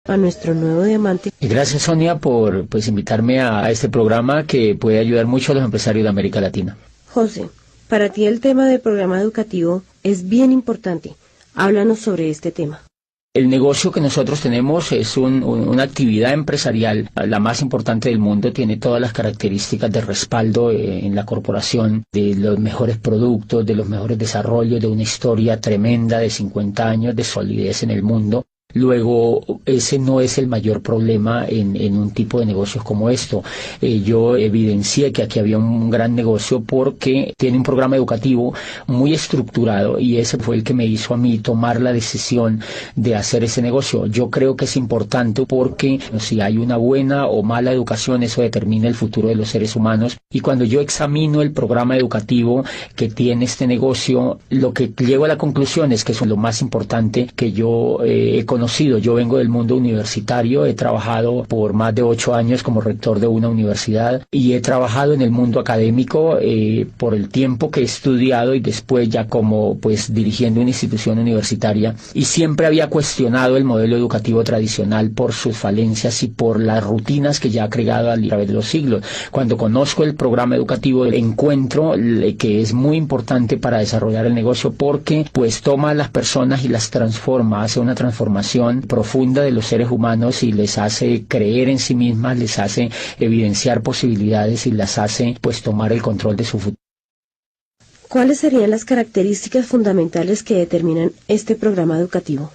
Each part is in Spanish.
a nuestro nuevo diamante. Y gracias, Sonia, por invitarme a este programa que puede ayudar mucho a los empresarios de América Latina. José, para ti el tema del programa educativo es bien importante. Háblanos sobre este tema. El negocio que nosotros tenemos es una actividad empresarial, la más importante del mundo, tiene todas las características de respaldo en la corporación, de los mejores productos, de los mejores desarrollos, de una historia tremenda de 50 años de solidez en el mundo. Luego, ese no es el mayor problema en un tipo de negocios como esto. Yo evidencié que aquí había un gran negocio porque tiene un programa educativo muy estructurado y ese fue el que me hizo a mí tomar la decisión de hacer ese negocio. Yo creo que es importante porque si hay una buena o mala educación, eso determina el futuro de los seres humanos. Y cuando yo examino el programa educativo que tiene este negocio, lo que llego a la conclusión es que eso es lo más importante que yo he conocido. Yo vengo del mundo universitario, he trabajado por más de 8 años como rector de una universidad y he trabajado en el mundo académico por el tiempo que he estudiado y después ya como dirigiendo una institución universitaria, y siempre había cuestionado el modelo educativo tradicional por sus falencias y por las rutinas que ya ha creado a través de los siglos. Cuando conozco el programa educativo encuentro que es muy importante para desarrollar el negocio porque toma a las personas y las transforma, hace una transformación profunda de los seres humanos y les hace creer en sí mismas, les hace evidenciar posibilidades y las hace tomar el control de su futuro. ¿Cuáles serían las características fundamentales que determinan este programa educativo?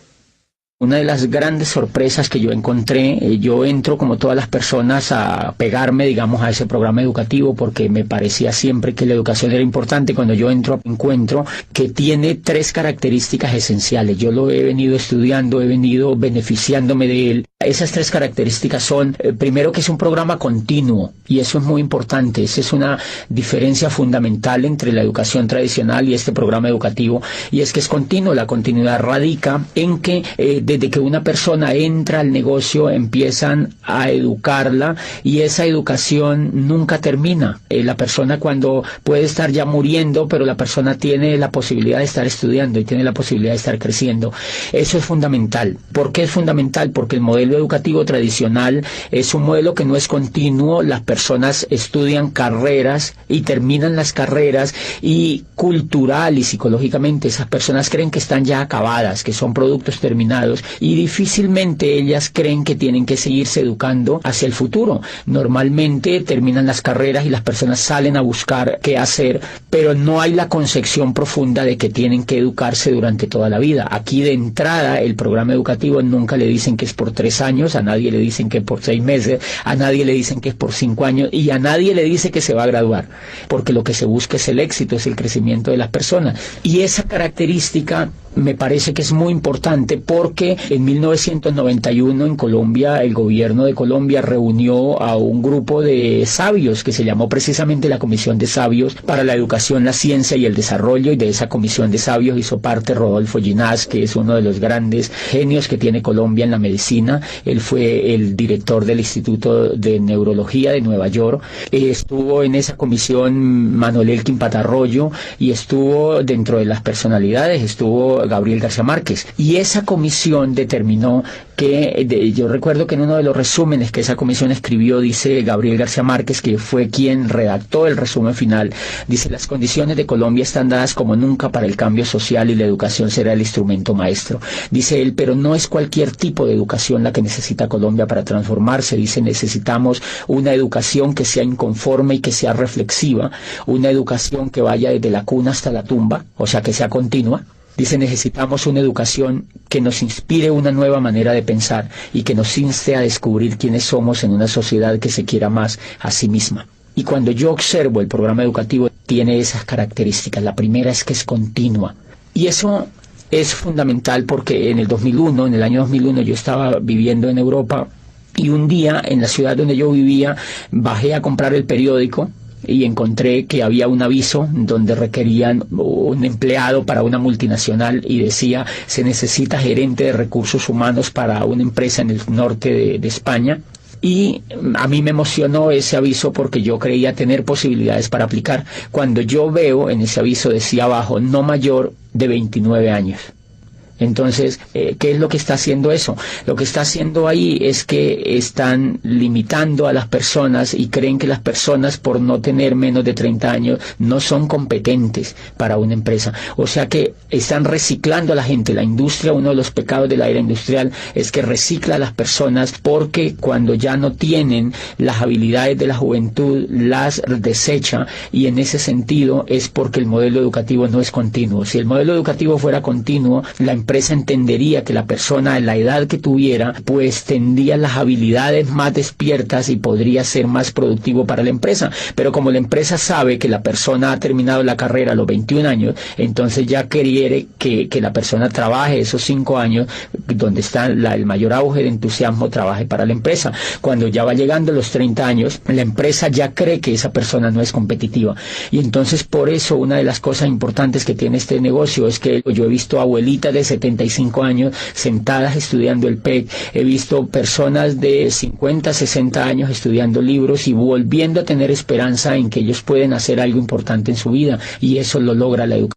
Una de las grandes sorpresas que yo encontré, yo entro como todas las personas a pegarme, digamos, a ese programa educativo porque me parecía siempre que la educación era importante. Cuando yo entro, encuentro que tiene 3 características esenciales. Yo lo he venido estudiando, he venido beneficiándome de él. Esas 3 características son, primero, que es un programa continuo, y eso es muy importante. Esa es una diferencia fundamental entre la educación tradicional y este programa educativo, y es que es continuo. La continuidad radica en que desde que una persona entra al negocio empiezan a educarla y esa educación nunca termina. La persona cuando puede estar ya muriendo, pero la persona tiene la posibilidad de estar estudiando y tiene la posibilidad de estar creciendo. Eso es fundamental. ¿Por qué es fundamental? Porque el modelo educativo tradicional es un modelo que no es continuo. Las personas estudian carreras y terminan las carreras y cultural y psicológicamente esas personas creen que están ya acabadas, que son productos terminados, y difícilmente ellas creen que tienen que seguirse educando hacia el futuro. Normalmente terminan las carreras y las personas salen a buscar qué hacer, pero no hay la concepción profunda de que tienen que educarse durante toda la vida. Aquí de entrada el programa educativo nunca le dicen que es por 3 años, a nadie le dicen que es por 6 meses, a nadie le dicen que es por 5 años y a nadie le dice que se va a graduar, porque lo que se busca es el éxito, es el crecimiento de las personas. Y esa característica me parece que es muy importante porque en 1991 en Colombia, el gobierno de Colombia reunió a un grupo de sabios que se llamó precisamente la Comisión de Sabios para la Educación, la Ciencia y el Desarrollo, y de esa Comisión de Sabios hizo parte Rodolfo Ginás, que es uno de los grandes genios que tiene Colombia en la medicina. Él fue el director del Instituto de Neurología de Nueva York. Estuvo en esa comisión Manuel Elkin Patarroyo y estuvo dentro de las personalidades, estuvo Gabriel García Márquez, y esa comisión determinó que, yo recuerdo que en uno de los resúmenes que esa comisión escribió, dice Gabriel García Márquez, que fue quien redactó el resumen final, dice: las condiciones de Colombia están dadas como nunca para el cambio social y la educación será el instrumento maestro. Dice él, pero no es cualquier tipo de educación la que necesita Colombia para transformarse. Dice, necesitamos una educación que sea inconforme y que sea reflexiva, una educación que vaya desde la cuna hasta la tumba, o sea, que sea continua. Dice, necesitamos una educación que nos inspire una nueva manera de pensar y que nos inste a descubrir quiénes somos en una sociedad que se quiera más a sí misma. Y cuando yo observo el programa educativo, tiene esas características. La primera es que es continua. Y eso es fundamental porque en el año 2001, yo estaba viviendo en Europa y un día en la ciudad donde yo vivía bajé a comprar el periódico y encontré que había un aviso donde requerían un empleado para una multinacional y decía, se necesita gerente de recursos humanos para una empresa en el norte de España. Y a mí me emocionó ese aviso porque yo creía tener posibilidades para aplicar. Cuando yo veo en ese aviso decía abajo, no mayor de 29 años. Entonces, ¿qué es lo que está haciendo eso? Lo que está haciendo ahí es que están limitando a las personas y creen que las personas, por no tener menos de 30 años, no son competentes para una empresa. O sea que están reciclando a la gente. La industria, uno de los pecados de la era industrial es que recicla a las personas, porque cuando ya no tienen las habilidades de la juventud, las desecha, y en ese sentido es porque el modelo educativo no es continuo. Si el modelo educativo fuera continuo, la empresa entendería que la persona, en la edad que tuviera, pues tendría las habilidades más despiertas y podría ser más productivo para la empresa. Pero como la empresa sabe que la persona ha terminado la carrera a los 21 años, entonces ya quiere que la persona trabaje esos 5 años, donde está el mayor auge de entusiasmo, trabaje para la empresa. Cuando ya va llegando a los 30 años, la empresa ya cree que esa persona no es competitiva. Y entonces, por eso, una de las cosas importantes que tiene este negocio es que yo he visto abuelitas de 75 años sentadas estudiando el PEC, he visto personas de 50, 60 años estudiando libros y volviendo a tener esperanza en que ellos pueden hacer algo importante en su vida, y eso lo logra la educación.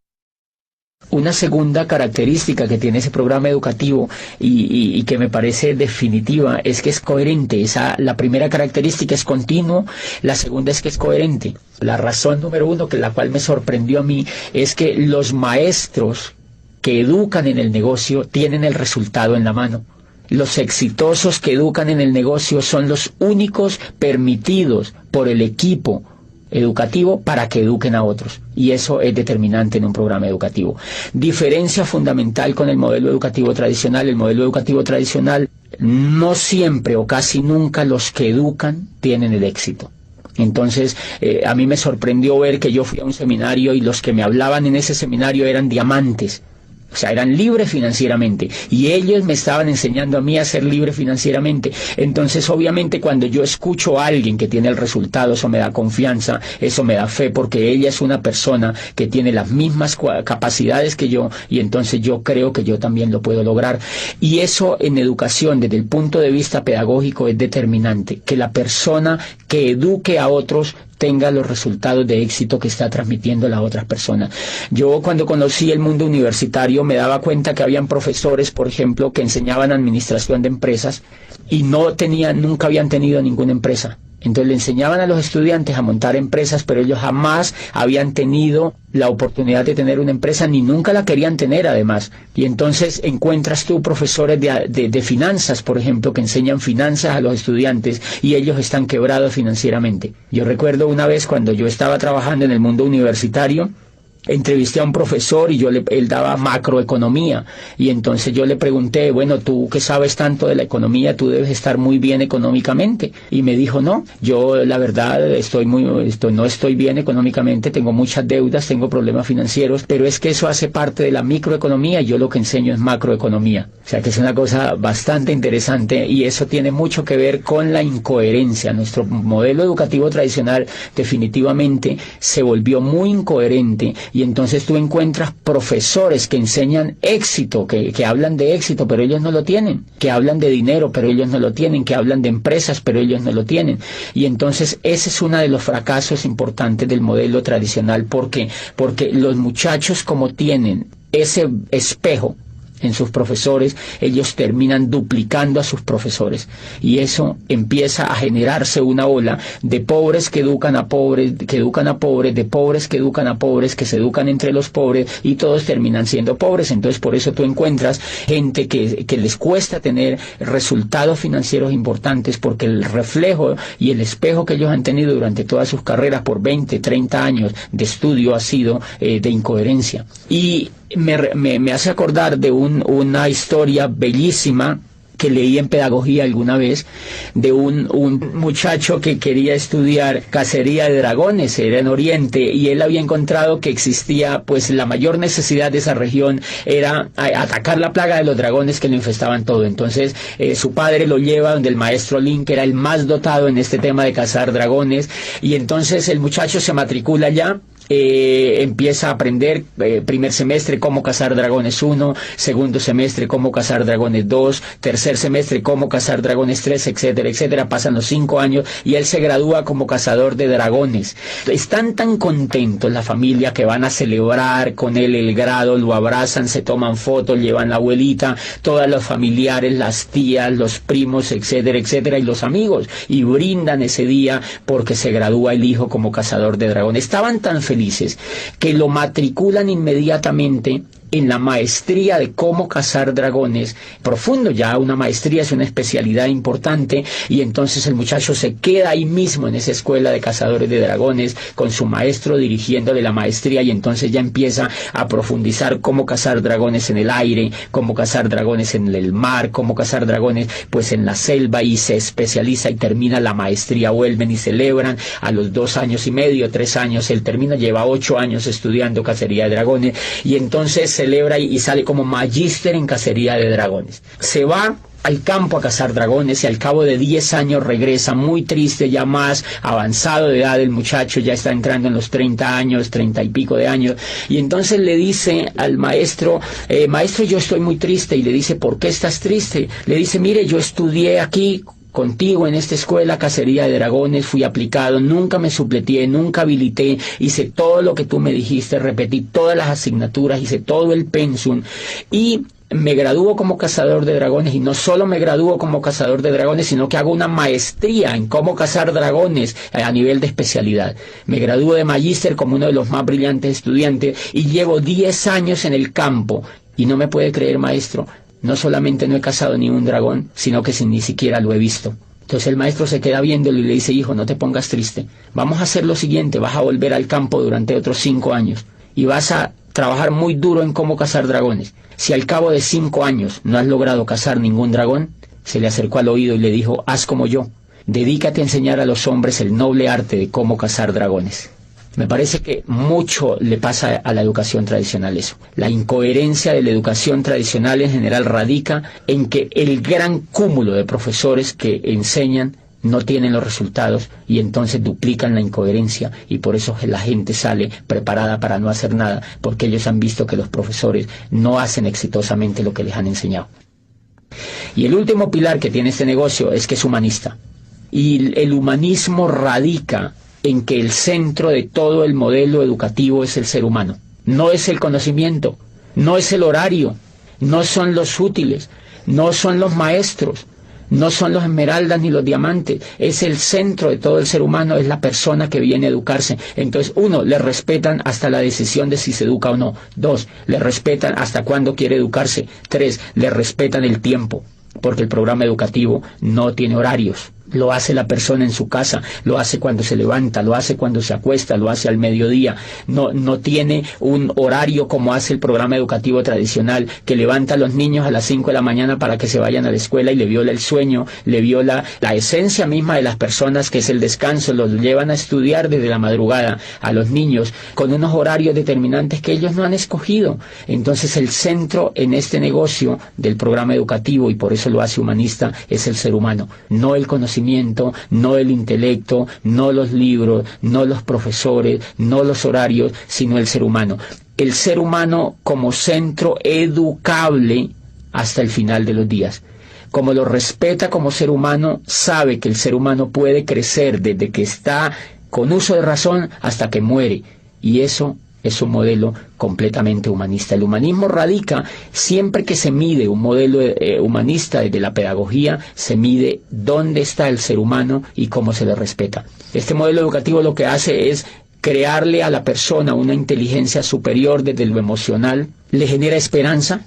Una segunda característica que tiene ese programa educativo y que me parece definitiva es que es coherente. La primera característica es continuo, la segunda es que es coherente. La razón número uno, la cual me sorprendió a mí, es que los maestros que educan en el negocio tienen el resultado en la mano. Los exitosos que educan en el negocio son los únicos permitidos por el equipo educativo para que eduquen a otros, y eso es determinante en un programa educativo. Diferencia fundamental con el modelo educativo tradicional. El modelo educativo tradicional, no siempre o casi nunca los que educan tienen el éxito. Entonces, a mí me sorprendió ver que yo fui a un seminario y los que me hablaban en ese seminario eran diamantes. O sea, eran libres financieramente, y ellos me estaban enseñando a mí a ser libre financieramente. Entonces, obviamente, cuando yo escucho a alguien que tiene el resultado, eso me da confianza, eso me da fe, porque ella es una persona que tiene las mismas capacidades que yo, y entonces yo creo que yo también lo puedo lograr. Y eso en educación, desde el punto de vista pedagógico, es determinante, que la persona que eduque a otros tenga los resultados de éxito que está transmitiendo a otras personas. Yo, cuando conocí el mundo universitario, me daba cuenta que habían profesores, por ejemplo, que enseñaban administración de empresas y nunca habían tenido ninguna empresa. Entonces le enseñaban a los estudiantes a montar empresas, pero ellos jamás habían tenido la oportunidad de tener una empresa, ni nunca la querían tener, además. Y entonces encuentras tú profesores de finanzas, por ejemplo, que enseñan finanzas a los estudiantes, y ellos están quebrados financieramente. Yo recuerdo una vez, cuando yo estaba trabajando en el mundo universitario, entrevisté a un profesor y él daba macroeconomía, y entonces yo le pregunté, bueno, tú que sabes tanto de la economía, tú debes estar muy bien económicamente, y me dijo, no, yo la verdad no estoy bien económicamente, tengo muchas deudas, tengo problemas financieros, pero es que eso hace parte de la microeconomía, y yo lo que enseño es macroeconomía. O sea que es una cosa bastante interesante, y eso tiene mucho que ver con la incoherencia. Nuestro modelo educativo tradicional definitivamente se volvió muy incoherente, y entonces tú encuentras profesores que enseñan éxito, que hablan de éxito, pero ellos no lo tienen, que hablan de dinero, pero ellos no lo tienen, que hablan de empresas, pero ellos no lo tienen. Y entonces ese es uno de los fracasos importantes del modelo tradicional. ¿Por qué? Porque los muchachos, como tienen ese espejo en sus profesores, ellos terminan duplicando a sus profesores, y eso empieza a generarse una ola de pobres que educan a pobres, que educan a pobres, de pobres que educan a pobres, que se educan entre los pobres, y todos terminan siendo pobres. Entonces, por eso tú encuentras gente que les cuesta tener resultados financieros importantes, porque el reflejo y el espejo que ellos han tenido durante todas sus carreras por 20, 30 años de estudio ha sido de incoherencia. Y me hace acordar de una historia bellísima que leí en pedagogía alguna vez, de un muchacho que quería estudiar cacería de dragones, era en Oriente, y él había encontrado que existía, pues la mayor necesidad de esa región era atacar la plaga de los dragones que lo infestaban todo. Entonces su padre lo lleva donde el maestro Lin, que era el más dotado en este tema de cazar dragones, y entonces el muchacho se matricula allá, empieza a aprender primer semestre cómo cazar dragones 1, segundo semestre cómo cazar dragones 2, tercer semestre cómo cazar dragones 3, etcétera, etcétera. Pasan los 5 años y él se gradúa como cazador de dragones. Están tan contentos la familia que van a celebrar con él el grado, lo abrazan, se toman fotos, llevan la abuelita, todos los familiares, las tías, los primos, etcétera, etcétera, y los amigos, y brindan ese día porque se gradúa el hijo como cazador de dragones. Estaban tan felices que lo matriculan inmediatamente en la maestría de cómo cazar dragones, profundo ya, una maestría es una especialidad importante, y entonces el muchacho se queda ahí mismo en esa escuela de cazadores de dragones con su maestro dirigiéndole la maestría, y entonces ya empieza a profundizar cómo cazar dragones en el aire, cómo cazar dragones en el mar, cómo cazar dragones pues en la selva, y se especializa y termina la maestría. Vuelven y celebran a los 2 años y medio, 3 años, él termina, lleva 8 años estudiando cacería de dragones, y entonces celebra y sale como magíster en cacería de dragones. Se va al campo a cazar dragones y al cabo de 10 años regresa muy triste, ya más avanzado de edad el muchacho, ya está entrando en los 30 años, 30 y pico de años, y entonces le dice al maestro, maestro, yo estoy muy triste. Y le dice, ¿por qué estás triste? Le dice, mire, yo estudié aquí contigo en esta escuela cacería de dragones, fui aplicado, nunca me supleteé, nunca habilité, hice todo lo que tú me dijiste, repetí todas las asignaturas, hice todo el pensum, y me gradúo como cazador de dragones, y no solo me gradúo como cazador de dragones, sino que hago una maestría en cómo cazar dragones a nivel de especialidad. Me gradúo de magíster como uno de los más brillantes estudiantes, y llevo 10 años en el campo, y no me puede creer, maestro, no solamente no he cazado ni un dragón, sino que ni siquiera lo he visto. Entonces el maestro se queda viéndolo y le dice, hijo, no te pongas triste, vamos a hacer lo siguiente, vas a volver al campo durante otros 5 años, y vas a trabajar muy duro en cómo cazar dragones. Si al cabo de 5 años no has logrado cazar ningún dragón, se le acercó al oído y le dijo, haz como yo, dedícate a enseñar a los hombres el noble arte de cómo cazar dragones. Me parece que mucho le pasa a la educación tradicional eso. La incoherencia de la educación tradicional en general radica en que el gran cúmulo de profesores que enseñan no tienen los resultados, y entonces duplican la incoherencia, y por eso la gente sale preparada para no hacer nada, porque ellos han visto que los profesores no hacen exitosamente lo que les han enseñado. Y el último pilar que tiene este negocio es que es humanista. Y el humanismo radica en que el centro de todo el modelo educativo es el ser humano. No es el conocimiento, no es el horario, no son los útiles, no son los maestros, no son los esmeraldas ni los diamantes, es el centro de todo el ser humano, es la persona que viene a educarse. Entonces, 1, le respetan hasta la decisión de si se educa o no. 2, le respetan hasta cuándo quiere educarse. 3, le respetan el tiempo, porque el programa educativo no tiene horarios. Lo hace la persona en su casa, lo hace cuando se levanta, lo hace cuando se acuesta, lo hace al mediodía. No tiene un horario como hace el programa educativo tradicional, que levanta a los niños a las 5 de la mañana para que se vayan a la escuela y le viola el sueño, le viola la esencia misma de las personas, que es el descanso. Los llevan a estudiar desde la madrugada a los niños con unos horarios determinantes que ellos no han escogido. Entonces el centro en este negocio del programa educativo, y por eso lo hace humanista, es el ser humano, no el conocimiento, no el intelecto, no los libros, no los profesores, no los horarios, sino el ser humano. El ser humano como centro educable hasta el final de los días. Como lo respeta como ser humano, sabe que el ser humano puede crecer desde que está con uso de razón hasta que muere, y eso es un modelo completamente humanista. El humanismo radica, siempre que se mide un modelo humanista desde la pedagogía, se mide dónde está el ser humano y cómo se le respeta. Este modelo educativo lo que hace es crearle a la persona una inteligencia superior desde lo emocional, le genera esperanza,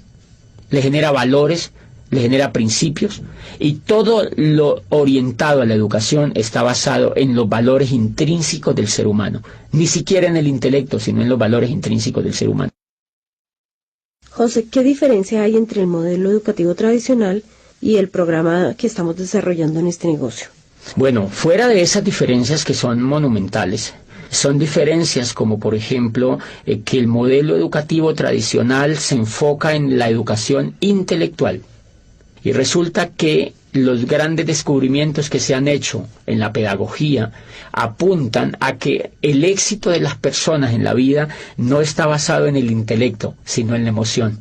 le genera valores, le genera principios, y todo lo orientado a la educación está basado en los valores intrínsecos del ser humano, ni siquiera en el intelecto, sino en los valores intrínsecos del ser humano. José, ¿qué diferencia hay entre el modelo educativo tradicional y el programa que estamos desarrollando en este negocio? Bueno, fuera de esas diferencias que son monumentales, son diferencias como, por ejemplo, que el modelo educativo tradicional se enfoca en la educación intelectual. Y resulta que los grandes descubrimientos que se han hecho en la pedagogía apuntan a que el éxito de las personas en la vida no está basado en el intelecto, sino en la emoción.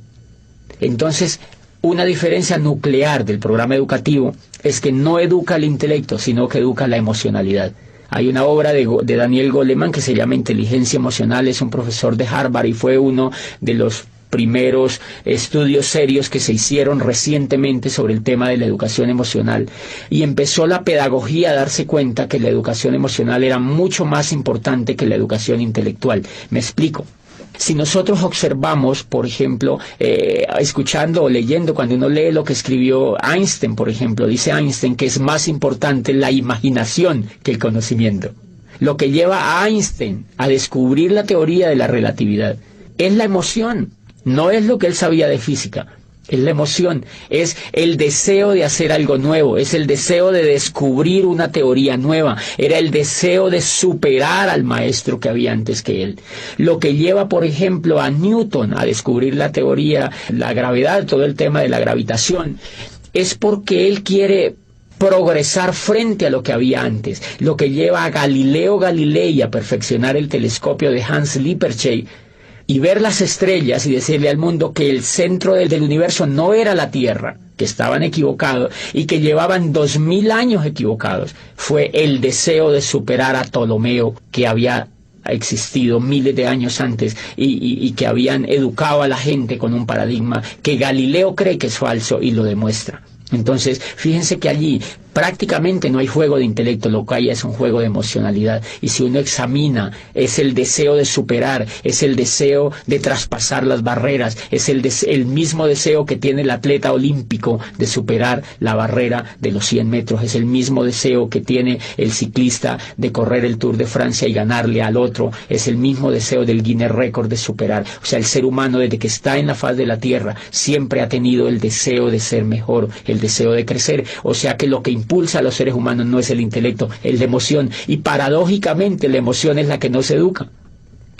Entonces, una diferencia nuclear del programa educativo es que no educa el intelecto, sino que educa la emocionalidad. Hay una obra de Daniel Goleman que se llama Inteligencia Emocional, es un profesor de Harvard y fue uno de los primeros estudios serios que se hicieron recientemente sobre el tema de la educación emocional, y empezó la pedagogía a darse cuenta que la educación emocional era mucho más importante que la educación intelectual. Me explico. Si nosotros observamos, por ejemplo, escuchando o leyendo, cuando uno lee lo que escribió Einstein, por ejemplo, dice Einstein que es más importante la imaginación que el conocimiento. Lo que lleva a Einstein a descubrir la teoría de la relatividad es la emoción. No es lo que él sabía de física, es la emoción, es el deseo de hacer algo nuevo, es el deseo de descubrir una teoría nueva, era el deseo de superar al maestro que había antes que él. Lo que lleva, por ejemplo, a Newton a descubrir la teoría, la gravedad, todo el tema de la gravitación, es porque él quiere progresar frente a lo que había antes. Lo que lleva a Galileo Galilei a perfeccionar el telescopio de Hans Lippershey y ver las estrellas y decirle al mundo que el centro del universo no era la Tierra, que estaban equivocados y que llevaban 2000 años equivocados, fue el deseo de superar a Ptolomeo, que había existido miles de años antes y que habían educado a la gente con un paradigma que Galileo cree que es falso y lo demuestra. Entonces, fíjense que allí prácticamente no hay juego de intelecto, lo que hay es un juego de emocionalidad. Y si uno examina, es el deseo de superar, es el deseo de traspasar las barreras, es el mismo deseo que tiene el atleta olímpico de superar la barrera de los 100 metros, es el mismo deseo que tiene el ciclista de correr el Tour de Francia y ganarle al otro, es el mismo deseo del Guinness Record de superar. O sea, el ser humano desde que está en la faz de la Tierra siempre ha tenido el deseo de ser mejor, el deseo de crecer. O sea que lo que impulsa a los seres humanos no es el intelecto, es la emoción, y paradójicamente la emoción es la que no se educa.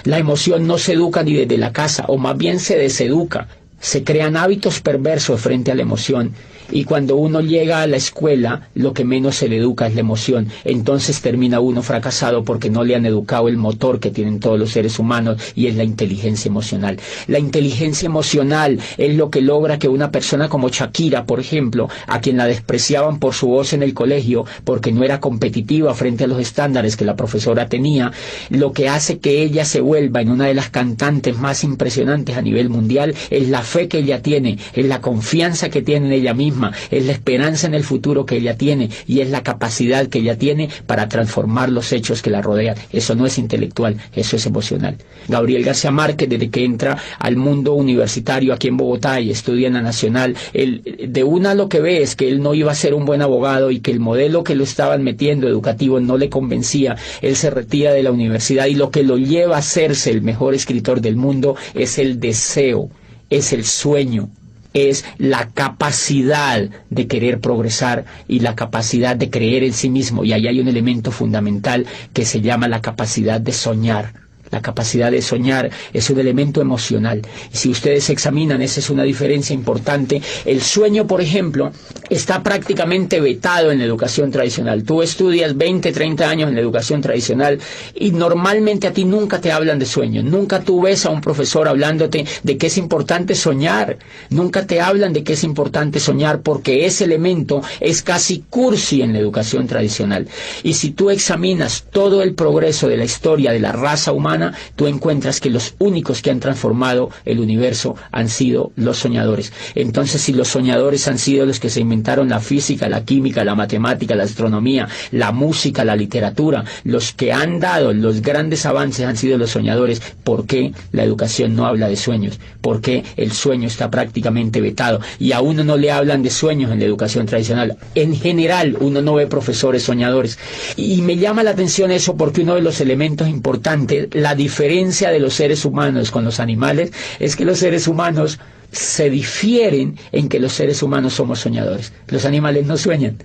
La emoción no se educa ni desde la casa, o más bien se deseduca. Se crean hábitos perversos frente a la emoción, y cuando uno llega a la escuela, lo que menos se le educa es la emoción. Entonces termina uno fracasado porque no le han educado el motor que tienen todos los seres humanos, y es la inteligencia emocional. La inteligencia emocional es lo que logra que una persona como Shakira, por ejemplo, a quien la despreciaban por su voz en el colegio, porque no era competitiva frente a los estándares que la profesora tenía, lo que hace que ella se vuelva en una de las cantantes más impresionantes a nivel mundial es la fe que ella tiene, es la confianza que tiene en ella misma, es la esperanza en el futuro que ella tiene, y es la capacidad que ella tiene para transformar los hechos que la rodean. Eso no es intelectual, eso es emocional. Gabriel García Márquez, desde que entra al mundo universitario aquí en Bogotá y estudia en la Nacional, de una lo que ve es que él no iba a ser un buen abogado y que el modelo que lo estaban metiendo educativo no le convencía. Él se retira de la universidad, y lo que lo lleva a hacerse el mejor escritor del mundo es el deseo, es el sueño, es la capacidad de querer progresar y la capacidad de creer en sí mismo. Y ahí hay un elemento fundamental que se llama la capacidad de soñar. La capacidad de soñar es un elemento emocional. Y si ustedes examinan, esa es una diferencia importante. El sueño, por ejemplo, está prácticamente vetado en la educación tradicional. Tú estudias 20, 30 años en la educación tradicional y normalmente a ti nunca te hablan de sueño. Nunca tú ves a un profesor hablándote de que es importante soñar. Nunca te hablan de que es importante soñar, porque ese elemento es casi cursi en la educación tradicional. Y si tú examinas todo el progreso de la historia de la raza humana, tú encuentras que los únicos que han transformado el universo han sido los soñadores. Entonces, si los soñadores han sido los que se inventaron la física, la química, la matemática, la astronomía, la música, la literatura, los que han dado los grandes avances han sido los soñadores, ¿por qué la educación no habla de sueños? ¿Por qué el sueño está prácticamente vetado? Y a uno no le hablan de sueños en la educación tradicional. En general, uno no ve profesores soñadores. Y me llama la atención eso, porque uno de los elementos importantes, la diferencia de los seres humanos con los animales, es que los seres humanos se difieren en que los seres humanos somos soñadores. Los animales no sueñan.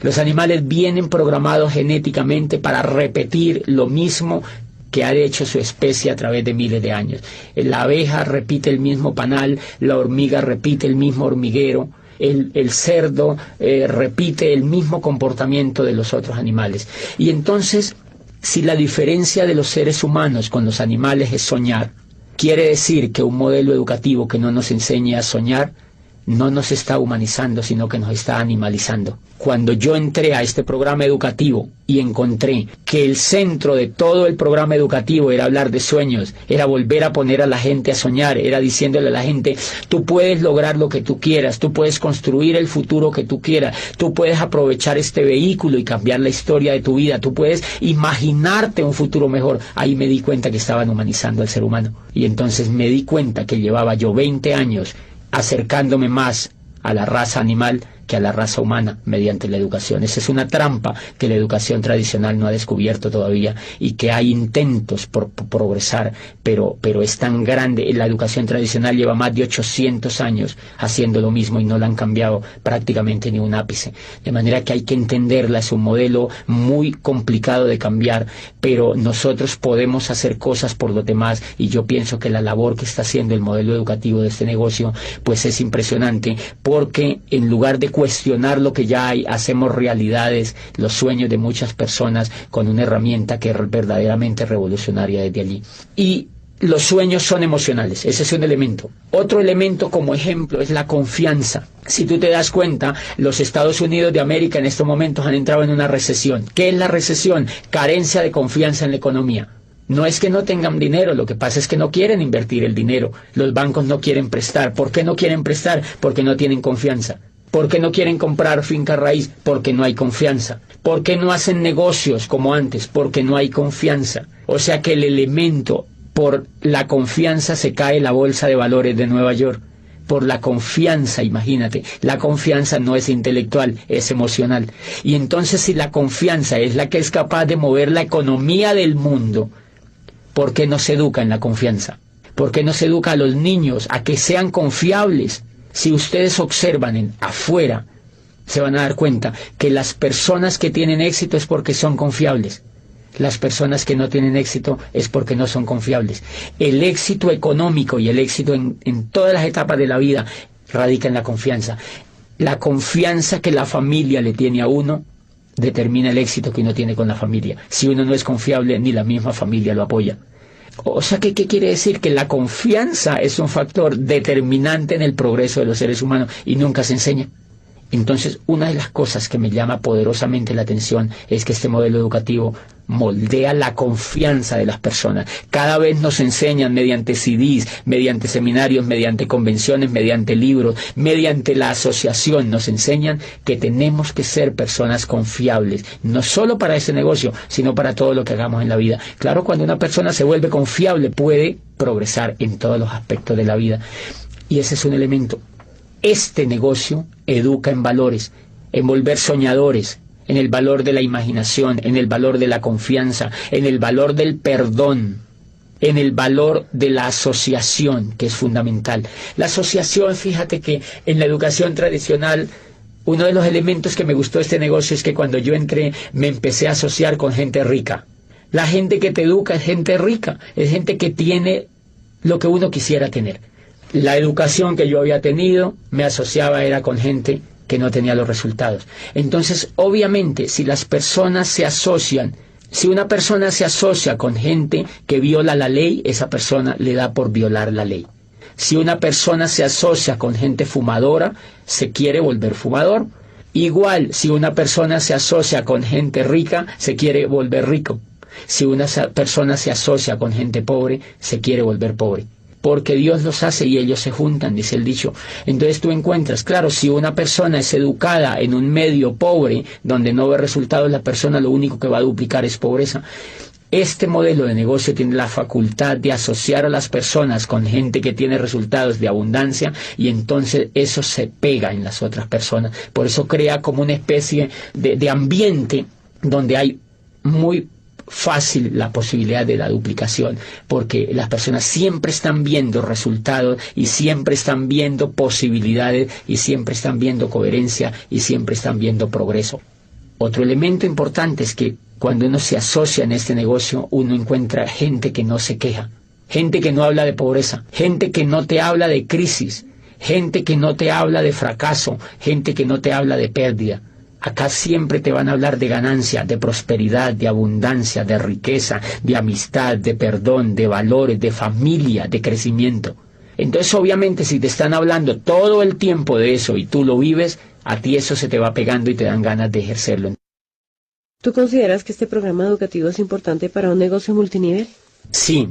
Los animales vienen programados genéticamente para repetir lo mismo que ha hecho su especie a través de miles de años. La abeja repite el mismo panal, la hormiga repite el mismo hormiguero, El cerdo repite el mismo comportamiento de los otros animales. Y entonces, si la diferencia de los seres humanos con los animales es soñar, quiere decir que un modelo educativo que no nos enseñe a soñar no nos está humanizando, sino que nos está animalizando. Cuando yo entré a este programa educativo y encontré que el centro de todo el programa educativo era hablar de sueños, era volver a poner a la gente a soñar, era diciéndole a la gente, tú puedes lograr lo que tú quieras, tú puedes construir el futuro que tú quieras, tú puedes aprovechar este vehículo y cambiar la historia de tu vida, tú puedes imaginarte un futuro mejor. Ahí me di cuenta que estaban humanizando al ser humano. Y entonces me di cuenta que llevaba yo 20 años acercándome más a la raza animal que a la raza humana mediante la educación. Esa es una trampa que la educación tradicional no ha descubierto todavía y que hay intentos por progresar, pero es tan grande. La educación tradicional lleva más de 800 años haciendo lo mismo y no la han cambiado prácticamente ni un ápice. De manera que hay que entenderla, es un modelo muy complicado de cambiar, pero nosotros podemos hacer cosas por los demás y yo pienso que la labor que está haciendo el modelo educativo de este negocio pues es impresionante, porque en lugar de cuestionar lo que ya hay, hacemos realidades los sueños de muchas personas con una herramienta que es verdaderamente revolucionaria desde allí. Y los sueños son emocionales, ese es un elemento. Otro elemento como ejemplo es la confianza. Si tú te das cuenta, los Estados Unidos de América en estos momentos han entrado en una recesión. ¿Qué es la recesión? Carencia de confianza en la economía. No es que no tengan dinero, lo que pasa es que no quieren invertir el dinero. Los bancos no quieren prestar. ¿Por qué no quieren prestar? Porque no tienen confianza. ¿Por qué no quieren comprar finca raíz? Porque no hay confianza. ¿Por qué no hacen negocios como antes? Porque no hay confianza. O sea que el elemento, por la confianza se cae la bolsa de valores de Nueva York. Por la confianza, imagínate, la confianza no es intelectual, es emocional. Y entonces si la confianza es la que es capaz de mover la economía del mundo, ¿por qué no se educa en la confianza? ¿Por qué no se educa a los niños a que sean confiables? Si ustedes observan afuera, se van a dar cuenta que las personas que tienen éxito es porque son confiables. Las personas que no tienen éxito es porque no son confiables. El éxito económico y el éxito en todas las etapas de la vida radica en la confianza. La confianza que la familia le tiene a uno determina el éxito que uno tiene con la familia. Si uno no es confiable, ni la misma familia lo apoya. O sea, ¿qué quiere decir? Que la confianza es un factor determinante en el progreso de los seres humanos y nunca se enseña. Entonces, una de las cosas que me llama poderosamente la atención es que este modelo educativo moldea la confianza de las personas. Cada vez nos enseñan mediante CDs, mediante seminarios, mediante convenciones, mediante libros, mediante la asociación, nos enseñan que tenemos que ser personas confiables, no solo para ese negocio, sino para todo lo que hagamos en la vida. Claro, cuando una persona se vuelve confiable, puede progresar en todos los aspectos de la vida. Y ese es un elemento. Este negocio educa en valores, en volver soñadores, en el valor de la imaginación, en el valor de la confianza, en el valor del perdón, en el valor de la asociación, que es fundamental. La asociación, fíjate que en la educación tradicional, uno de los elementos que me gustó de este negocio es que cuando yo entré me empecé a asociar con gente rica. La gente que te educa es gente rica, es gente que tiene lo que uno quisiera tener. La educación que yo había tenido me asociaba era con gente que no tenía los resultados. Entonces, obviamente, si las personas se asocian, si una persona se asocia con gente que viola la ley, esa persona le da por violar la ley. Si una persona se asocia con gente fumadora, se quiere volver fumador. Igual, si una persona se asocia con gente rica, se quiere volver rico. Si una persona se asocia con gente pobre, se quiere volver pobre. Porque Dios los hace y ellos se juntan, dice el dicho. Entonces tú encuentras, claro, si una persona es educada en un medio pobre, donde no ve resultados, la persona lo único que va a duplicar es pobreza. Este modelo de negocio tiene la facultad de asociar a las personas con gente que tiene resultados de abundancia y entonces eso se pega en las otras personas. Por eso crea como una especie de ambiente donde hay muy fácil la posibilidad de la duplicación, porque las personas siempre están viendo resultados y siempre están viendo posibilidades y siempre están viendo coherencia y siempre están viendo progreso. Otro elemento importante es que cuando uno se asocia en este negocio, uno encuentra gente que no se queja, gente que no habla de pobreza, gente que no te habla de crisis, gente que no te habla de fracaso, gente que no te habla de pérdida. Acá siempre te van a hablar de ganancia, de prosperidad, de abundancia, de riqueza, de amistad, de perdón, de valores, de familia, de crecimiento. Entonces, obviamente, si te están hablando todo el tiempo de eso y tú lo vives, a ti eso se te va pegando y te dan ganas de ejercerlo. ¿Tú consideras que este programa educativo es importante para un negocio multinivel? Sí,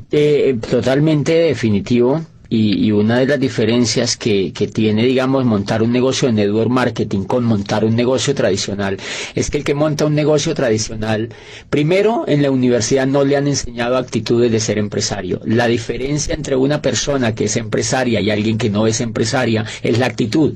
totalmente definitivo. Y una de las diferencias que tiene, digamos, montar un negocio de network marketing con montar un negocio tradicional, es que el que monta un negocio tradicional, primero, en la universidad no le han enseñado actitudes de ser empresario. La diferencia entre una persona que es empresaria y alguien que no es empresaria es la actitud.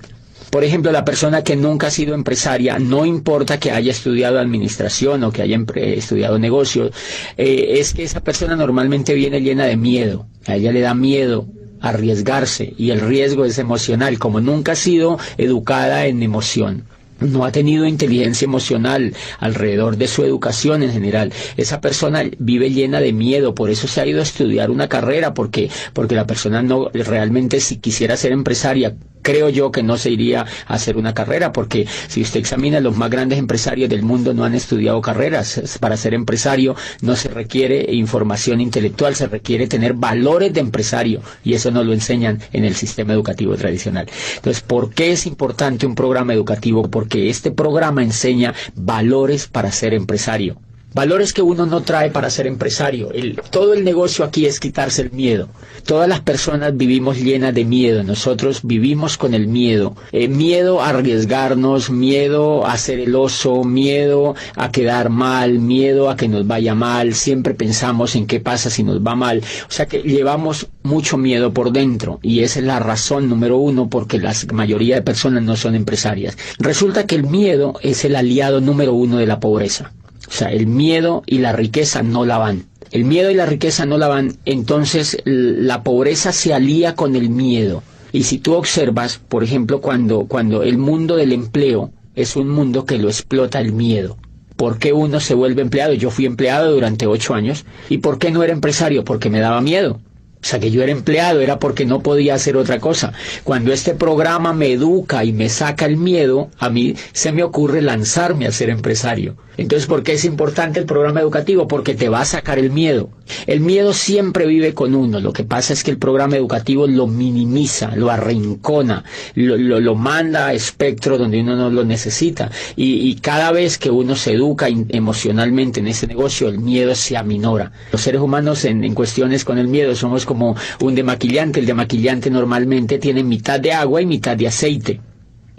Por ejemplo, la persona que nunca ha sido empresaria, no importa que haya estudiado administración o que haya estudiado negocios, es que esa persona normalmente viene llena de miedo. A ella le da miedo arriesgarse, y el riesgo es emocional. Como nunca ha sido educada en emoción, no ha tenido inteligencia emocional alrededor de su educación en general, esa persona vive llena de miedo. Por eso se ha ido a estudiar una carrera, porque la persona no realmente, si quisiera ser empresaria, creo yo que no se iría a hacer una carrera, porque si usted examina, los más grandes empresarios del mundo no han estudiado carreras. Para ser empresario no se requiere información intelectual, se requiere tener valores de empresario, y eso no lo enseñan en el sistema educativo tradicional. Entonces, ¿por qué es importante un programa educativo? Porque este programa enseña valores para ser empresario. Valores que uno no trae para ser empresario. Todo el negocio aquí es quitarse el miedo. Todas las personas vivimos llenas de miedo. Nosotros vivimos con el miedo. Miedo a arriesgarnos, miedo a ser el oso, miedo a quedar mal, miedo a que nos vaya mal. Siempre pensamos en qué pasa si nos va mal. O sea que llevamos mucho miedo por dentro, y esa es la razón número uno porque la mayoría de personas no son empresarias. Resulta que el miedo es el aliado número uno de la pobreza. O sea, el miedo y la riqueza no la van. El miedo y la riqueza no la van, entonces la pobreza se alía con el miedo. Y si tú observas, por ejemplo, cuando el mundo del empleo es un mundo que lo explota el miedo. ¿Por qué uno se vuelve empleado? Yo fui empleado durante 8 años. ¿Y por qué no era empresario? Porque me daba miedo. O sea, que yo era empleado era porque no podía hacer otra cosa. Cuando este programa me educa y me saca el miedo, a mí se me ocurre lanzarme a ser empresario. Entonces, ¿por qué es importante el programa educativo? Porque te va a sacar el miedo. El miedo siempre vive con uno. Lo que pasa es que el programa educativo lo minimiza, lo arrincona, lo manda a espectro donde uno no lo necesita. Y cada vez que uno se educa emocionalmente en ese negocio, el miedo se aminora. Los seres humanos en cuestiones con el miedo somos como un demaquillante. El demaquillante normalmente tiene mitad de agua y mitad de aceite.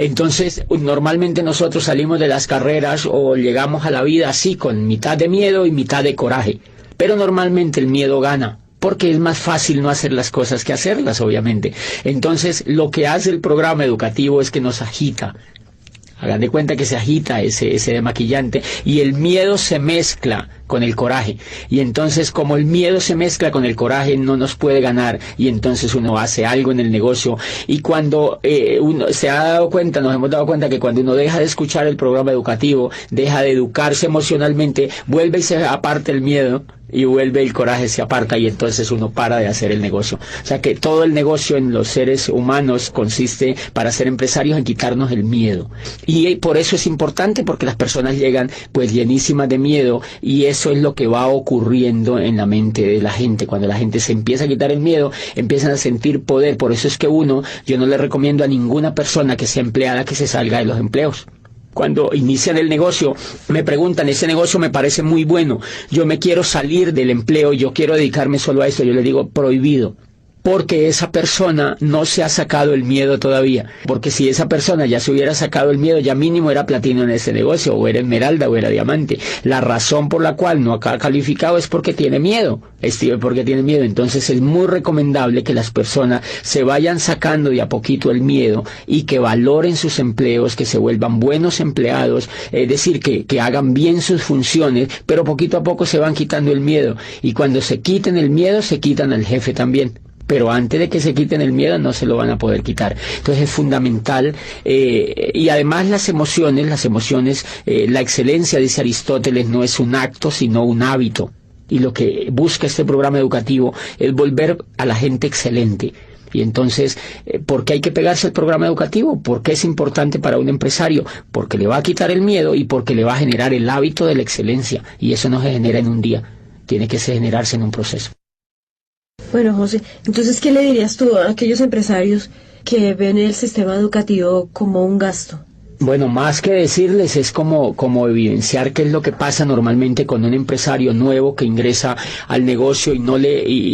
Entonces, normalmente nosotros salimos de las carreras o llegamos a la vida así, con mitad de miedo y mitad de coraje. Pero normalmente el miedo gana, porque es más fácil no hacer las cosas que hacerlas, obviamente. Entonces, lo que hace el programa educativo es que nos agita. Hagan de cuenta que se agita ese demaquillante, y el miedo se mezcla con el coraje. Y entonces, como el miedo se mezcla con el coraje, no nos puede ganar, y entonces uno hace algo en el negocio. Y cuando uno se ha dado cuenta, nos hemos dado cuenta que cuando uno deja de escuchar el programa educativo, deja de educarse emocionalmente, vuelve y se aparta el miedo, y vuelve el coraje, se aparta, y entonces uno para de hacer el negocio. O sea que todo el negocio en los seres humanos consiste, para ser empresarios, en quitarnos el miedo. Y por eso es importante, porque las personas llegan pues llenísimas de miedo, y eso es lo que va ocurriendo en la mente de la gente. Cuando la gente se empieza a quitar el miedo, empiezan a sentir poder. Por eso es que yo no le recomiendo a ninguna persona que sea empleada que se salga de los empleos. Cuando inician el negocio, me preguntan, ese negocio me parece muy bueno, yo me quiero salir del empleo, yo quiero dedicarme solo a esto. Yo le digo, prohibido. Porque esa persona no se ha sacado el miedo todavía. Porque si esa persona ya se hubiera sacado el miedo, ya mínimo era platino en ese negocio, o era esmeralda, o era diamante. La razón por la cual no ha calificado es porque tiene miedo. Porque tiene miedo. Entonces es muy recomendable que las personas se vayan sacando de a poquito el miedo, y que valoren sus empleos, que se vuelvan buenos empleados, es decir, que hagan bien sus funciones, pero poquito a poco se van quitando el miedo. Y cuando se quiten el miedo, se quitan al jefe también. Pero antes de que se quiten el miedo, no se lo van a poder quitar. Entonces es fundamental, y además las emociones, la excelencia, dice Aristóteles, no es un acto, sino un hábito. Y lo que busca este programa educativo es volver a la gente excelente. Y entonces, ¿por qué hay que pegarse al programa educativo? ¿Por qué es importante para un empresario? Porque le va a quitar el miedo y porque le va a generar el hábito de la excelencia. Y eso no se genera en un día, tiene que generarse en un proceso. Bueno, José, entonces, ¿qué le dirías tú a aquellos empresarios que ven el sistema educativo como un gasto? Bueno, más que decirles es como evidenciar qué es lo que pasa normalmente con un empresario nuevo que ingresa al negocio y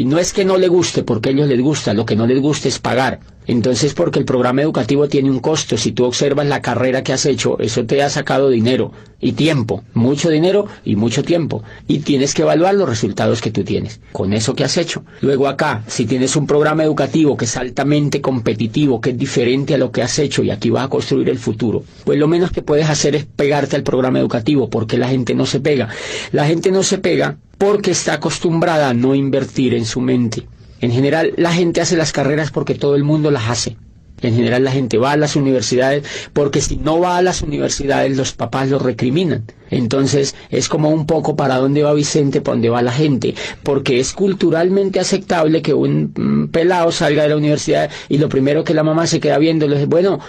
no es que no le guste, porque a ellos les gusta, lo que no les gusta es pagar. Entonces, porque el programa educativo tiene un costo, si tú observas la carrera que has hecho, eso te ha sacado dinero y tiempo, mucho dinero y mucho tiempo, y tienes que evaluar los resultados que tú tienes con eso que has hecho. Luego acá, si tienes un programa educativo que es altamente competitivo, que es diferente a lo que has hecho y aquí vas a construir el futuro, pues lo menos que puedes hacer es pegarte al programa educativo. Porque la gente no se pega. La gente no se pega porque está acostumbrada a no invertir en su mente. En general, la gente hace las carreras porque todo el mundo las hace. En general, la gente va a las universidades porque si no va a las universidades, los papás los recriminan. Entonces, es como un poco para dónde va Vicente, para dónde va la gente. Porque es culturalmente aceptable que un pelado salga de la universidad y lo primero que la mamá se queda viendo es, bueno,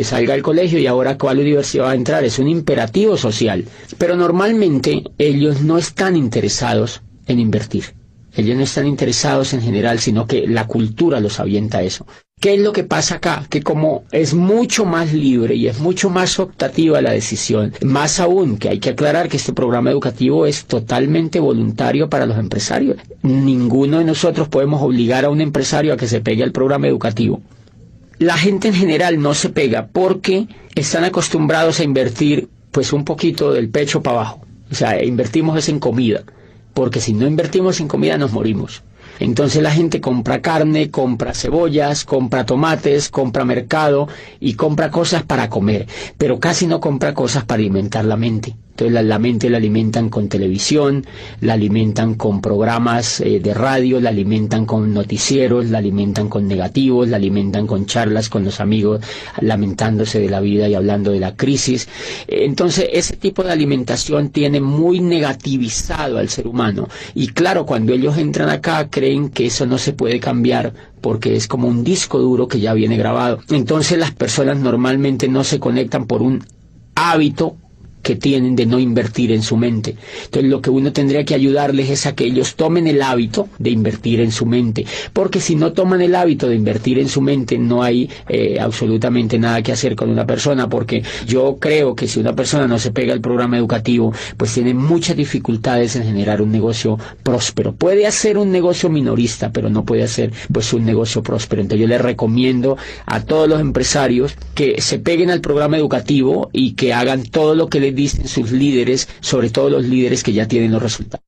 salga del colegio y ahora ¿cuál universidad va a entrar? Es un imperativo social. Pero normalmente ellos no están interesados en invertir. Ellos no están interesados en general, sino que la cultura los avienta a eso. ¿Qué es lo que pasa acá? Que como es mucho más libre y es mucho más optativa la decisión, más aún que hay que aclarar que este programa educativo es totalmente voluntario para los empresarios. Ninguno de nosotros podemos obligar a un empresario a que se pegue al programa educativo. La gente en general no se pega porque están acostumbrados a invertir pues un poquito del pecho para abajo. O sea, invertimos es en comida. Porque si no invertimos en comida nos morimos. Entonces la gente compra carne, compra cebollas, compra tomates, compra mercado y compra cosas para comer, pero casi no compra cosas para alimentar la mente. Entonces la mente la alimentan con televisión, la alimentan con programas de radio, la alimentan con noticieros, la alimentan con negativos, la alimentan con charlas con los amigos, lamentándose de la vida y hablando de la crisis. Entonces ese tipo de alimentación tiene muy negativizado al ser humano. Y claro, cuando ellos entran acá creen que eso no se puede cambiar porque es como un disco duro que ya viene grabado. Entonces las personas normalmente no se conectan por un hábito que tienen de no invertir en su mente. Entonces lo que uno tendría que ayudarles es a que ellos tomen el hábito de invertir en su mente, porque si no toman el hábito de invertir en su mente no hay absolutamente nada que hacer con una persona, porque yo creo que si una persona no se pega al programa educativo, pues tiene muchas dificultades en generar un negocio próspero. Puede hacer un negocio minorista, pero no puede hacer pues un negocio próspero. Entonces yo les recomiendo a todos los empresarios que se peguen al programa educativo y que hagan todo lo que les dicen sus líderes, sobre todo los líderes que ya tienen los resultados.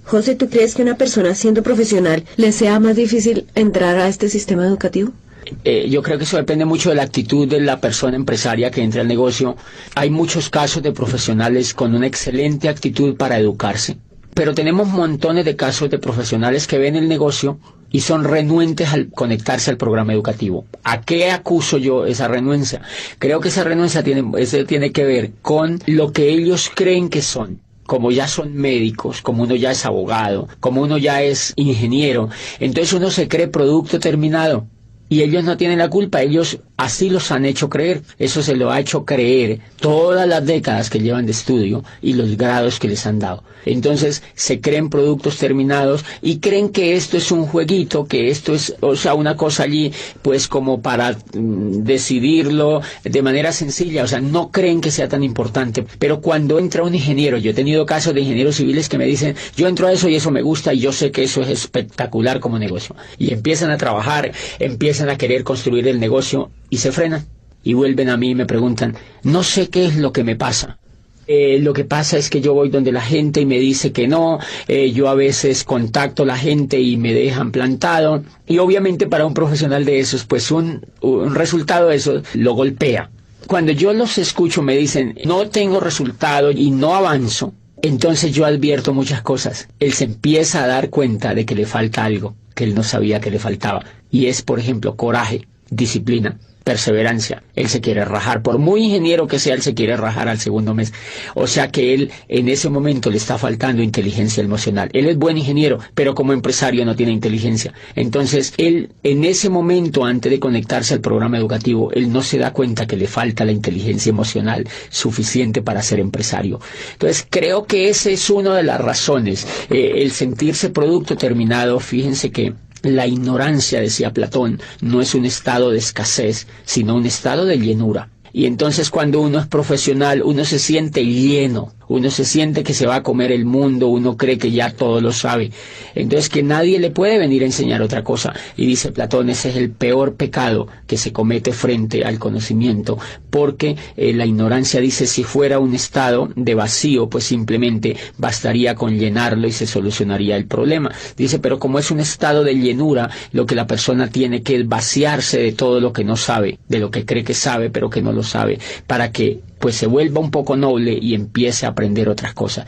José, ¿tú crees que a una persona siendo profesional le sea más difícil entrar a este sistema educativo? Yo creo que eso depende mucho de la actitud de la persona empresaria que entra al negocio. Hay muchos casos de profesionales con una excelente actitud para educarse, pero tenemos montones de casos de profesionales que ven el negocio y son renuentes al conectarse al programa educativo. ¿A qué acuso yo esa renuencia? Creo que esa renuncia tiene que ver con lo que ellos creen que son. Como ya son médicos, como uno ya es abogado, como uno ya es ingeniero, entonces uno se cree producto terminado. Y ellos no tienen la culpa, ellos así los han hecho creer. Eso se lo ha hecho creer todas las décadas que llevan de estudio y los grados que les han dado. Entonces se creen productos terminados y creen que esto es un jueguito, que esto es, o sea, una cosa allí, pues como para decidirlo de manera sencilla. O sea, no creen que sea tan importante. Pero cuando entra un ingeniero, yo he tenido casos de ingenieros civiles que me dicen, yo entro a eso y eso me gusta y yo sé que eso es espectacular como negocio. Y empiezan a trabajar, empiezan a querer construir el negocio y se frenan y vuelven a mí y me preguntan, no sé qué es lo que me pasa. Lo que pasa es que yo voy donde la gente y me dice que no, yo a veces contacto a la gente y me dejan plantado, y obviamente para un profesional de esos, pues un resultado de eso lo golpea. Cuando yo los escucho me dicen, no tengo resultado y no avanzo, entonces yo advierto muchas cosas. Él se empieza a dar cuenta de que le falta algo que él no sabía que le faltaba, y es, por ejemplo, coraje, disciplina. perseverancia. Él se quiere rajar, por muy ingeniero que sea, él se quiere rajar al segundo mes. O sea que él en ese momento le está faltando inteligencia emocional. Él es buen ingeniero, pero como empresario no tiene inteligencia. Entonces él en ese momento, antes de conectarse al programa educativo, él no se da cuenta que le falta la inteligencia emocional suficiente para ser empresario. Entonces creo que esa es una de las razones. El sentirse producto terminado, fíjense que la ignorancia, decía Platón, no es un estado de escasez, sino un estado de llenura. Y entonces cuando uno es profesional, uno se siente lleno, uno se siente que se va a comer el mundo, uno cree que ya todo lo sabe. Entonces que nadie le puede venir a enseñar otra cosa. Y dice Platón, ese es el peor pecado que se comete frente al conocimiento, porque la ignorancia, dice, si fuera un estado de vacío, pues simplemente bastaría con llenarlo y se solucionaría el problema. Dice, pero como es un estado de llenura, lo que la persona tiene que es vaciarse de todo lo que no sabe, de lo que cree que sabe, pero que no lo sabe, para que pues se vuelva un poco noble y empiece a aprender otras cosas.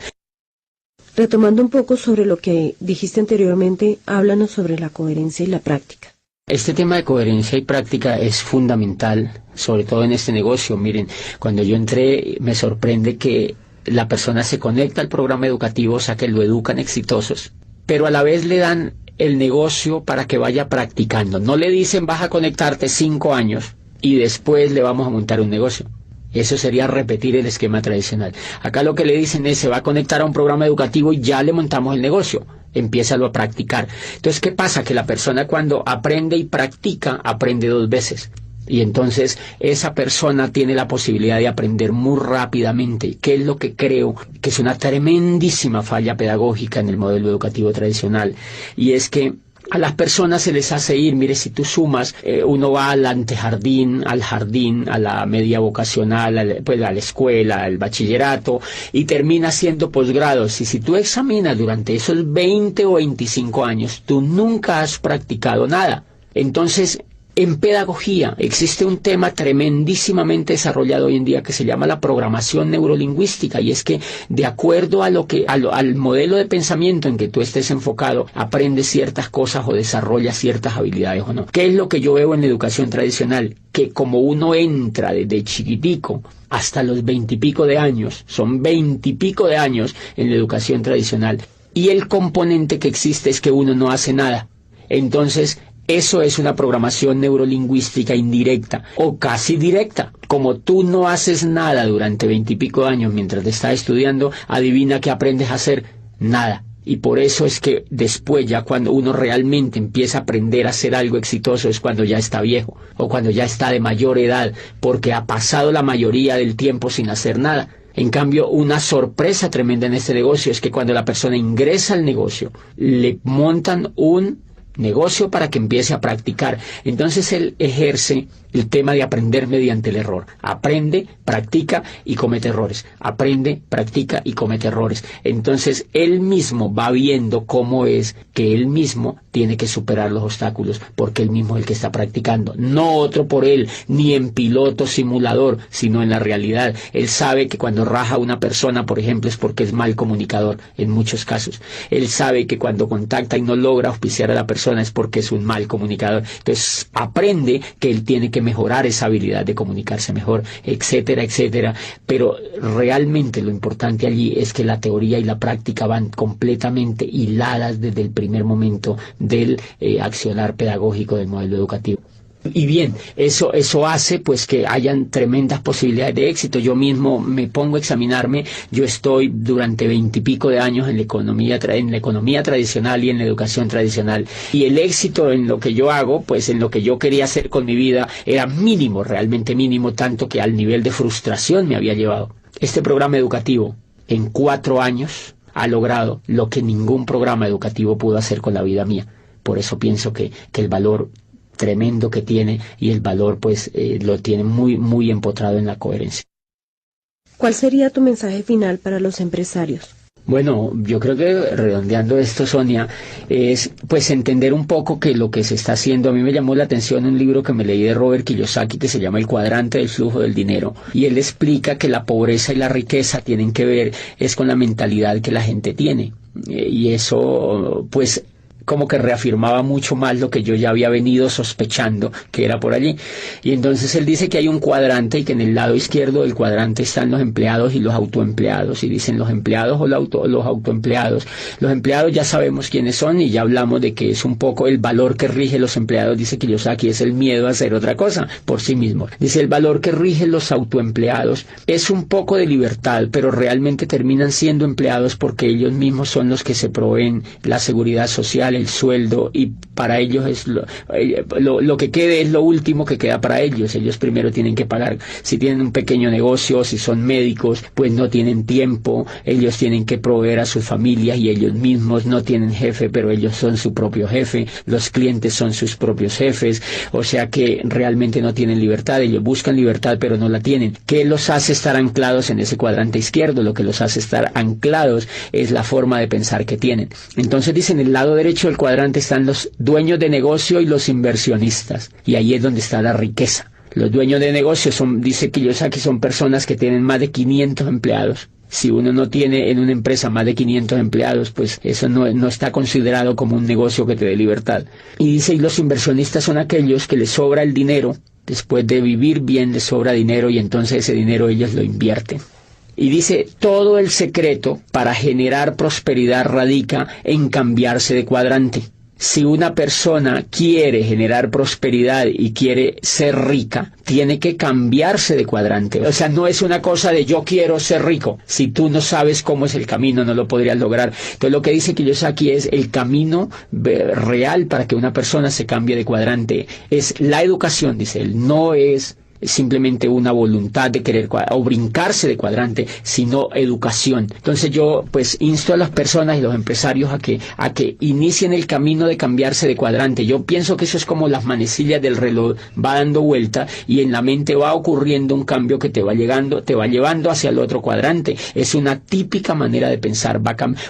Retomando un poco sobre lo que dijiste anteriormente, háblanos sobre la coherencia y la práctica. Este tema de coherencia y práctica es fundamental, sobre todo en este negocio. Miren, cuando yo entré me sorprende que la persona se conecta al programa educativo, o sea que lo educan exitosos, pero a la vez le dan el negocio para que vaya practicando. No le dicen vas a conectarte 5 años y después le vamos a montar un negocio. Eso sería repetir el esquema tradicional. Acá lo que le dicen es, se va a conectar a un programa educativo y ya le montamos el negocio. Empiézalo a practicar. Entonces, ¿qué pasa? Que la persona cuando aprende y practica, aprende 2 veces. Y entonces esa persona tiene la posibilidad de aprender muy rápidamente, que es lo que creo que es una tremendísima falla pedagógica en el modelo educativo tradicional. Y es que a las personas se les hace ir, mire, si tú sumas, uno va al antejardín, al jardín, a la media vocacional, pues a la escuela, al bachillerato, y termina siendo posgrados. Y si tú examinas durante esos 20 o 25 años, tú nunca has practicado nada. Entonces, en pedagogía existe un tema tremendísimamente desarrollado hoy en día que se llama la programación neurolingüística, y es que de acuerdo a al modelo de pensamiento en que tú estés enfocado, aprendes ciertas cosas o desarrollas ciertas habilidades o no. ¿Qué es lo que yo veo en la educación tradicional? Que como uno entra desde chiquitico hasta los 20 y pico de años, son 20 y pico de años en la educación tradicional, y el componente que existe es que uno no hace nada. Entonces, eso es una programación neurolingüística indirecta o casi directa. Como tú no haces nada durante 20 y pico de años mientras te estás estudiando, adivina qué aprendes a hacer: nada. Y por eso es que después, ya cuando uno realmente empieza a aprender a hacer algo exitoso, es cuando ya está viejo o cuando ya está de mayor edad, porque ha pasado la mayoría del tiempo sin hacer nada. En cambio, una sorpresa tremenda en este negocio es que cuando la persona ingresa al negocio, le montan un negocio para que empiece a practicar. Entonces él ejerce el tema de aprender mediante el error. Aprende, practica y comete errores. Aprende, practica y comete errores. Entonces él mismo va viendo cómo es que él mismo tiene que superar los obstáculos, porque él mismo es el que está practicando. No otro por él, ni en piloto simulador, sino en la realidad. Él sabe que cuando raja a una persona, por ejemplo, es porque es mal comunicador, en muchos casos. Él sabe que cuando contacta y no logra auspiciar a la persona es porque es un mal comunicador. Entonces aprende que él tiene que mejorar esa habilidad de comunicarse mejor, etcétera, etcétera. Pero realmente lo importante allí es que la teoría y la práctica van completamente hiladas desde el primer momento del accionar pedagógico del modelo educativo. Y bien, eso hace pues que hayan tremendas posibilidades de éxito. Yo mismo me pongo a examinarme. Yo estoy durante 20 y pico de años en la economía tradicional y en la educación tradicional, y el éxito en lo que yo hago, pues en lo que yo quería hacer con mi vida, era mínimo, realmente mínimo, tanto que al nivel de frustración me había llevado. Este programa educativo en 4 años ha logrado lo que ningún programa educativo pudo hacer con la vida mía. Por eso pienso que el valor tremendo que tiene, y el valor pues lo tiene muy, muy empotrado en la coherencia. ¿Cuál sería tu mensaje final para los empresarios? Bueno, yo creo que redondeando esto, Sonia, es pues entender un poco que lo que se está haciendo. A mí me llamó la atención un libro que me leí de Robert Kiyosaki que se llama El cuadrante del flujo del dinero, y él explica que la pobreza y la riqueza tienen que ver es con la mentalidad que la gente tiene, y eso pues como que reafirmaba mucho más lo que yo ya había venido sospechando que era por allí. Y entonces él dice que hay un cuadrante y que en el lado izquierdo del cuadrante están los empleados y los autoempleados. Y dicen los empleados o los autoempleados. Los empleados ya sabemos quiénes son y ya hablamos de que es un poco el valor que rige los empleados. Dice Kiyosaki es el miedo a hacer otra cosa por sí mismo. Dice el valor que rige los autoempleados es un poco de libertad, pero realmente terminan siendo empleados porque ellos mismos son los que se proveen la seguridad social, el sueldo, y para ellos es lo que quede es lo último que queda para ellos. Ellos primero tienen que pagar, si tienen un pequeño negocio, si son médicos, pues no tienen tiempo, ellos tienen que proveer a sus familias y ellos mismos no tienen jefe, pero ellos son su propio jefe, los clientes son sus propios jefes, o sea que realmente no tienen libertad. Ellos buscan libertad pero no la tienen. ¿Qué los hace estar anclados en ese cuadrante izquierdo? Lo que los hace estar anclados es la forma de pensar que tienen. Entonces dicen, en el lado derecho del cuadrante están los dueños de negocio y los inversionistas, y ahí es donde está la riqueza. Los dueños de negocio dice Kiyosaki, son personas que tienen más de 500 empleados. Si uno no tiene en una empresa más de 500 empleados, pues eso no está considerado como un negocio que te dé libertad. Y dice, y los inversionistas son aquellos que les sobra el dinero, después de vivir bien les sobra dinero y entonces ese dinero ellos lo invierten. Y dice, todo el secreto para generar prosperidad radica en cambiarse de cuadrante. Si una persona quiere generar prosperidad y quiere ser rica, tiene que cambiarse de cuadrante. O sea, no es una cosa de yo quiero ser rico. Si tú no sabes cómo es el camino, no lo podrías lograr. Entonces lo que dice Kiyosaki es el camino real para que una persona se cambie de cuadrante. Es la educación, dice él, no es simplemente una voluntad de querer o brincarse de cuadrante, sino educación. Entonces yo pues insto a las personas y los empresarios a que inicien el camino de cambiarse de cuadrante. Yo pienso que eso es como las manecillas del reloj, va dando vuelta y en la mente va ocurriendo un cambio que te va llevando hacia el otro cuadrante. Es una típica manera de pensar.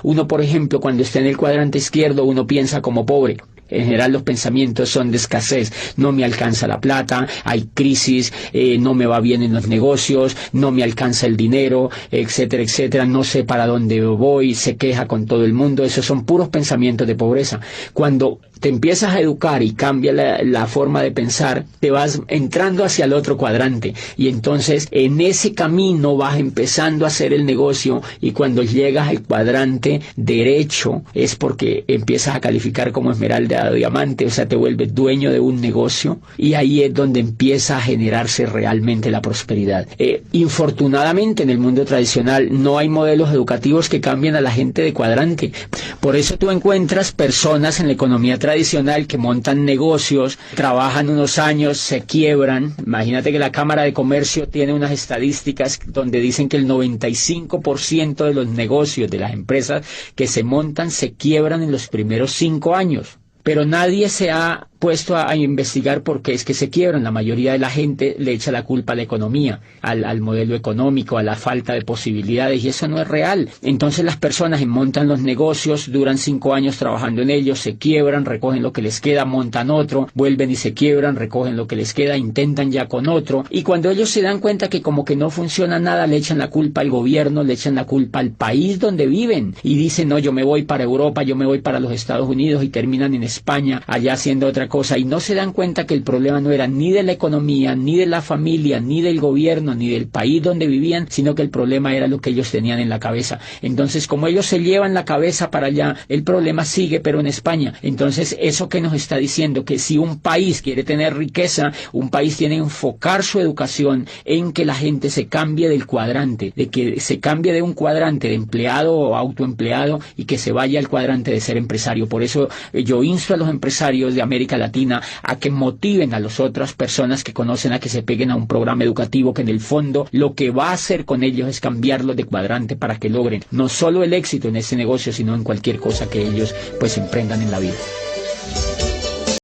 Uno, por ejemplo, cuando está en el cuadrante izquierdo, uno piensa como pobre. En general los pensamientos son de escasez, no me alcanza la plata, hay crisis, no me va bien en los negocios, no me alcanza el dinero, etcétera, etcétera, no sé para dónde voy, se queja con todo el mundo. Esos son puros pensamientos de pobreza. Cuando te empiezas a educar y cambia la forma de pensar, te vas entrando hacia el otro cuadrante y entonces en ese camino vas empezando a hacer el negocio, y cuando llegas al cuadrante derecho es porque empiezas a calificar como esmeralda, diamante, o sea, te vuelves dueño de un negocio y ahí es donde empieza a generarse realmente la prosperidad. Infortunadamente en el mundo tradicional no hay modelos educativos que cambien a la gente de cuadrante. Por eso tú encuentras personas en la economía tradicional que montan negocios, trabajan unos años, se quiebran. Imagínate que la Cámara de Comercio tiene unas estadísticas donde dicen que el 95% de los negocios de las empresas que se montan se quiebran en los primeros 5 años. Pero nadie se ha puesto a investigar por qué es que se quiebran. La mayoría de la gente le echa la culpa a la economía, al modelo económico, a la falta de posibilidades, y eso no es real. Entonces las personas montan los negocios, duran 5 años trabajando en ellos, se quiebran, recogen lo que les queda, montan otro, vuelven y se quiebran, recogen lo que les queda, intentan ya con otro, y cuando ellos se dan cuenta que como que no funciona nada, le echan la culpa al gobierno, le echan la culpa al país donde viven, y dicen, no, yo me voy para Europa, yo me voy para los Estados Unidos, y terminan en España, allá haciendo otra cosa, y no se dan cuenta que el problema no era ni de la economía, ni de la familia, ni del gobierno, ni del país donde vivían, sino que el problema era lo que ellos tenían en la cabeza. Entonces, como ellos se llevan la cabeza para allá, el problema sigue, pero en España. Entonces, eso que nos está diciendo, que si un país quiere tener riqueza, un país tiene que enfocar su educación en que la gente se cambie del cuadrante, de que se cambie de un cuadrante de empleado o autoempleado y que se vaya al cuadrante de ser empresario. Por eso yo insto a los empresarios de América Latina a que motiven a las otras personas que conocen a que se peguen a un programa educativo que en el fondo lo que va a hacer con ellos es cambiarlos de cuadrante para que logren no solo el éxito en ese negocio, sino en cualquier cosa que ellos pues emprendan en la vida.